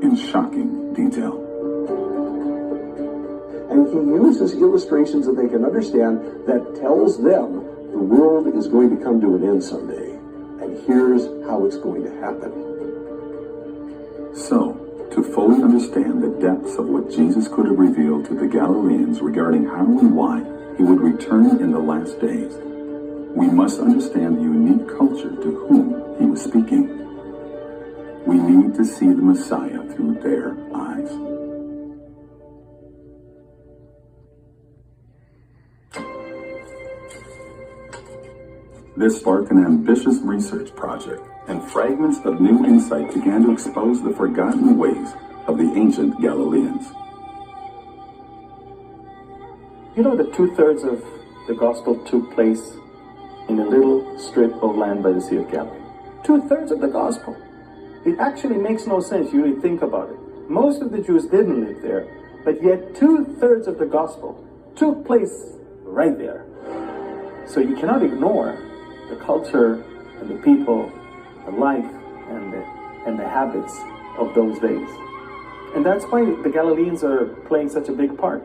in shocking detail. And he uses illustrations that they can understand that tells them the world is going to come to an end someday. And here's how it's going to happen. So, to fully understand the depths of what Jesus could have revealed to the Galileans regarding how and why he would return in the last days, we must understand the unique culture to whom he was speaking. We need to see the Messiah through their eyes. This sparked an ambitious research project, and fragments of new insight began to expose the forgotten ways of the ancient Galileans. You know that 2/3 of the gospel took place in a little strip of land by the Sea of Galilee. 2/3 of the gospel. It actually makes no sense. You really think about it. Most of the Jews didn't live there, but yet 2/3 of the gospel took place right there. So you cannot ignore the culture and the people, the life and the habits of those days. And that's why the Galileans are playing such a big part.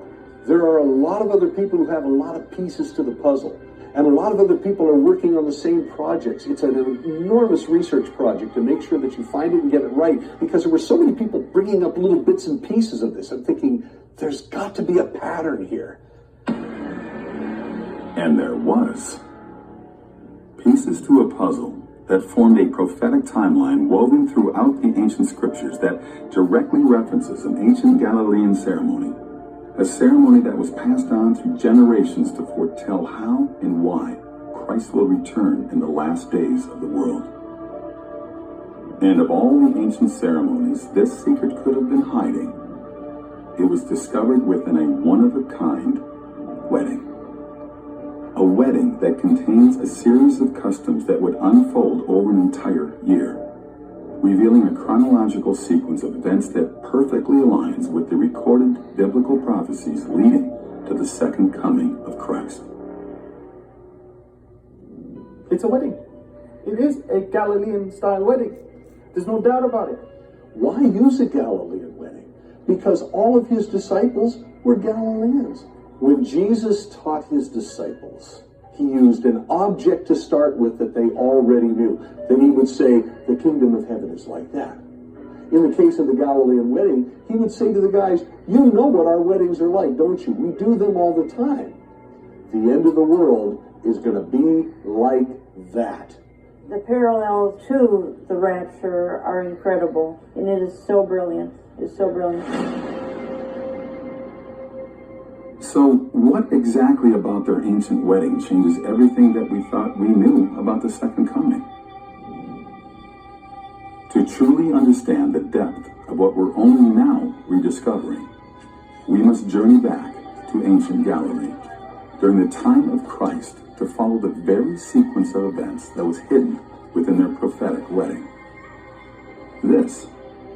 There are a lot of other people who have a lot of pieces to the puzzle. And a lot of other people are working on the same projects. It's an enormous research project to make sure that you find it and get it right, because there were so many people bringing up little bits and pieces of this. I'm thinking, there's got to be a pattern here. And there was. Pieces to a puzzle that formed a prophetic timeline woven throughout the ancient scriptures that directly references an ancient Galilean ceremony. A ceremony that was passed on through generations to foretell how and why Christ will return in the last days of the world. And of all the ancient ceremonies this secret could have been hiding, it was discovered within a one-of-a-kind wedding. A wedding that contains a series of customs that would unfold over an entire year, revealing a chronological sequence of events that perfectly aligns with the recorded biblical prophecies leading to the second coming of Christ. It's a wedding. It is a Galilean-style wedding. There's no doubt about it. Why use a Galilean wedding? Because all of his disciples were Galileans. When Jesus taught his disciples, he used an object to start with that they already knew. Then he would say, the kingdom of heaven is like that. In the case of the Galilean wedding, he would say to the guys, you know what our weddings are like, don't you? We do them all the time. The end of the world is going to be like that. The parallels to the rapture are incredible, and it is so brilliant. It's so brilliant. So, what exactly about their ancient wedding changes everything that we thought we knew about the second coming? To truly understand the depth of what we're only now rediscovering, we must journey back to ancient Galilee during the time of Christ to follow the very sequence of events that was hidden within their prophetic wedding. This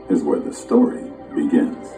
is where the story begins.